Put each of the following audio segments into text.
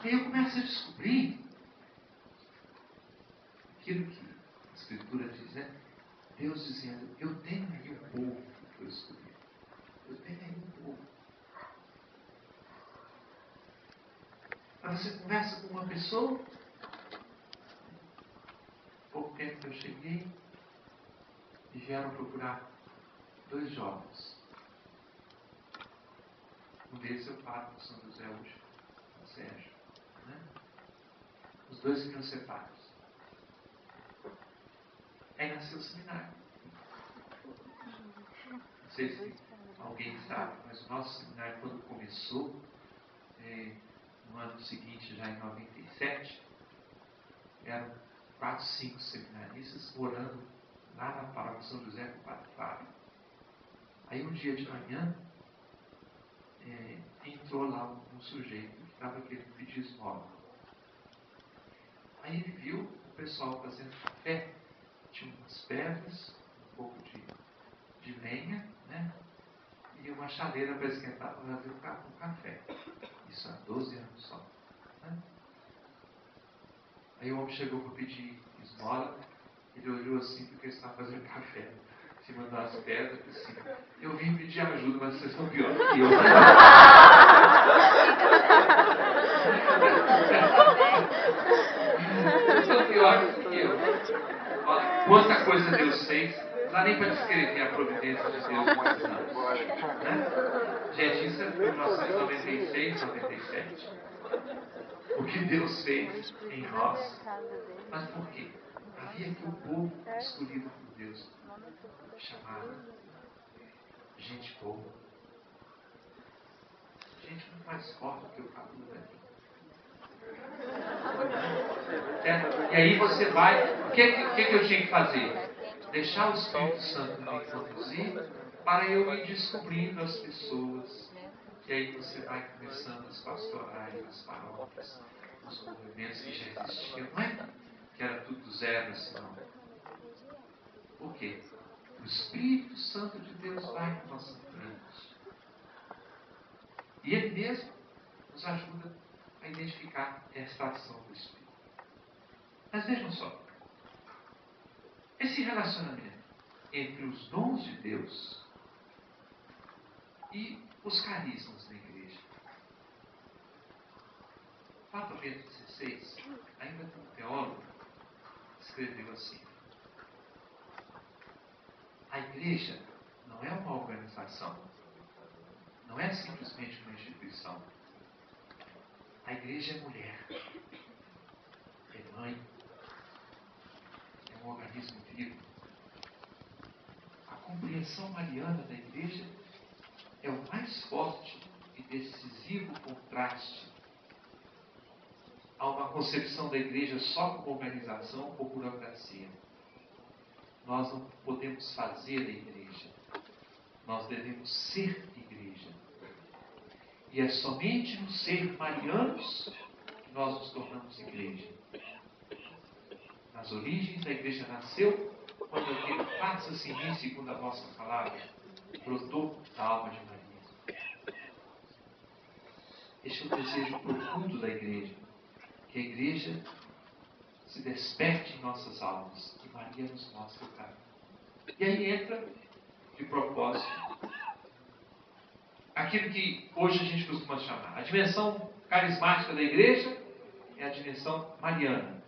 Aí eu começo a descobrir aquilo que a Escritura diz, né? Deus dizendo, eu tenho aí um povo que eu escolhi. Eu tenho aí um povo. Aí você conversa com uma pessoa, pouco tempo que eu cheguei, e vieram procurar 2 jovens. Um deles eu paro com São José hoje, o Sérgio. Né? Os 2 queriam ser padres. Aí nasceu o seminário. Não sei se alguém sabe, mas o nosso seminário, quando começou, no ano seguinte, já em 97, eram 4, 5 seminaristas morando lá na paróquia São José com o Padre Fábio. Aí um dia de manhã, entrou lá um sujeito que estava querendo pedir esmola. Aí ele viu o pessoal fazendo café, tinha umas pedras, um pouco de lenha, né? E uma chaleira para esquentar para fazer um café. Isso há 12 anos só. Né? Aí o homem chegou para pedir esmola, ele olhou assim porque ele estava fazendo café em cima das pedras e disse assim, eu vim pedir ajuda, mas vocês estão pior que eu. Vocês estão pior que eu. Olha, quanta coisa Deus fez, não dá nem para descrever a providência de Deus nesses anos. Né? Gente, isso é de 1996, 97. O que Deus fez em nós. Mas por quê? Havia aqui um povo escolhido por Deus, chamado gente boa. Gente muito mais forte do que o cabelo daqui. Certo? E aí você vai. O que eu tinha que fazer? Deixar o Espírito Santo me conduzir para eu ir descobrindo as pessoas. E aí você vai começando as pastorais, as paróquias, os movimentos que já existiam. Não é que era tudo do zero assim, não. Por quê? O Espírito Santo de Deus vai com nós frente. E Ele mesmo nos ajuda a identificar esta ação do Espírito. Mas vejam só. Esse relacionamento entre os dons de Deus e os carismas da igreja. Papa Bento XVI, ainda como teólogo, escreveu assim: a igreja não é uma organização, não é simplesmente uma instituição. A igreja é mulher, é mãe, é um organismo vivo. A compreensão mariana da igreja é o mais forte e decisivo contraste a uma concepção da igreja só como organização ou burocracia. Nós não podemos fazer a igreja. Nós devemos ser igreja. E é somente no ser marianos que nós nos tornamos igreja. Nas origens, a igreja nasceu quando aquele faça-se em mim, segundo a vossa palavra, brotou da alma de Maria. Este é o desejo profundo da igreja. Que a igreja se desperte em nossas almas e Maria nos mostra o caminho. E aí entra, de propósito, aquilo que hoje a gente costuma chamar a dimensão carismática da igreja é a dimensão mariana.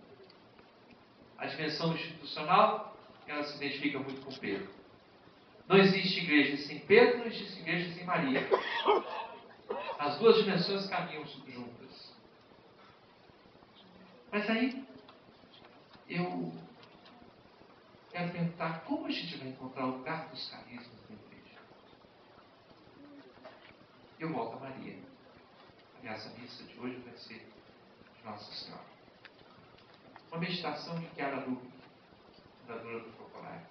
A dimensão institucional, ela se identifica muito com Pedro. Não existe igreja sem Pedro, não existe igreja sem Maria. As duas dimensões caminham juntas. Mas aí, eu quero perguntar como a gente vai encontrar o lugar dos carismas da igreja. Eu volto a Maria. Aliás, a missa de hoje vai ser de Nossa Senhora. Uma meditação de Chiara Lubich, fundadora do Focolare.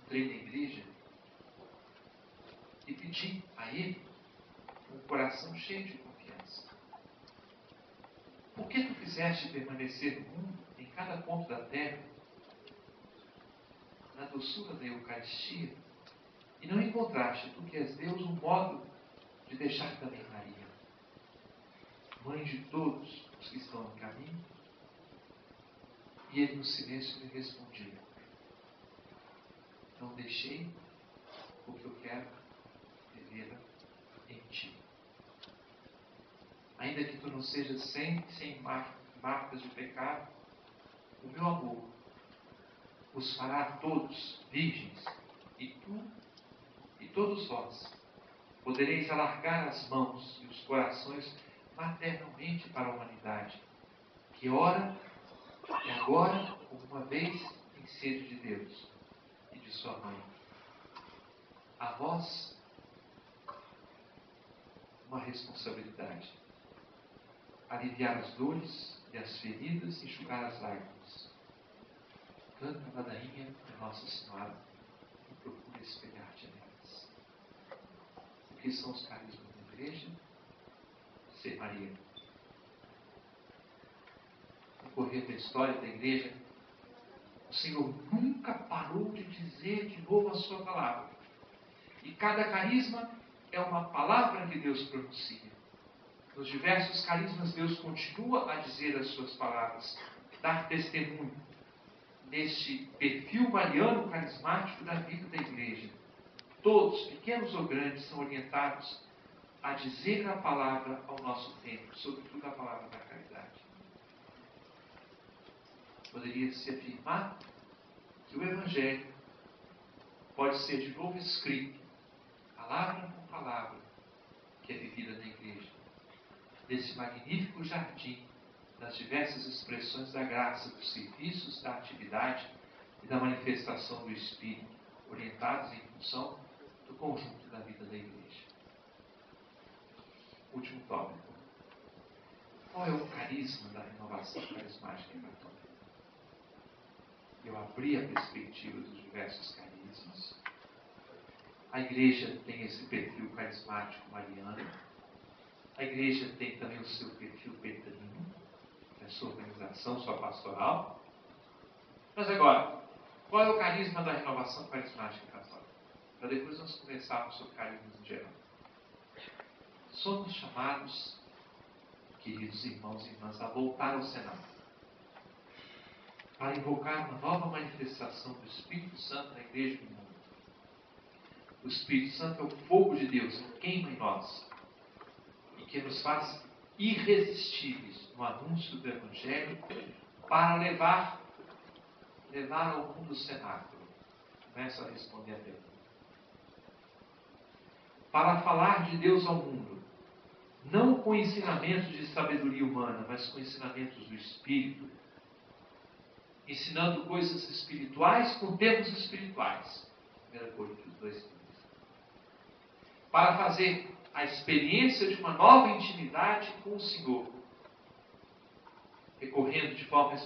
Entrei na igreja e pedi a ele um coração cheio de confiança. Por que tu fizeste permanecer no mundo, em cada ponto da terra, na doçura da Eucaristia, e não encontraste, tu que és Deus, um modo de deixar também Maria, mãe mãe de todos os que estão no caminho. E ele no silêncio me respondia: não deixei, porque eu quero viver em ti. Ainda que tu não sejas sem marcas de pecado, o meu amor os fará todos virgens, e tu e todos vós podereis alargar as mãos e os corações maternalmente para a humanidade, que ora e agora, uma vez, tem sede de Deus e de sua mãe. A vós, uma responsabilidade: aliviar as dores e as feridas e enxugar as lágrimas. Canta a ladainha de Nossa Senhora e procura espelhar-te nelas. O que são os carismas da igreja? Ser Maria. No correr da história da igreja, o Senhor nunca parou de dizer de novo a sua palavra. E cada carisma é uma palavra que Deus pronuncia. Nos diversos carismas, Deus continua a dizer as suas palavras, dar testemunho neste perfil mariano carismático da vida da igreja. Todos, pequenos ou grandes, são orientados a dizer a palavra ao nosso tempo, sobretudo a palavra da caridade. Poderia-se afirmar que o Evangelho pode ser de novo escrito, palavra por palavra, que é vivida na igreja, desse magnífico jardim das diversas expressões da graça, dos serviços, da atividade e da manifestação do Espírito, orientados em função do conjunto da vida da igreja. Último tópico. Qual é o carisma da renovação carismática católica? Eu abri a perspectiva dos diversos carismas. A igreja tem esse perfil carismático mariano. A igreja tem também o seu perfil petrino, a sua organização, sua pastoral. Mas agora, qual é o carisma da renovação carismática católica? Para depois nós conversarmos sobre carismas em geral. Somos chamados, queridos irmãos e irmãs, a voltar ao cenário, para invocar uma nova manifestação do Espírito Santo na igreja do mundo. O Espírito Santo é o fogo de Deus que queima em nós e que nos faz irresistíveis no anúncio do Evangelho para levar ao mundo o cenáculo. Começo a responder a pergunta. Para falar de Deus ao mundo, não com ensinamentos de sabedoria humana, mas com ensinamentos do Espírito, ensinando coisas espirituais com termos espirituais. 1 Coríntios 2:15. Para fazer a experiência de uma nova intimidade com o Senhor, recorrendo de forma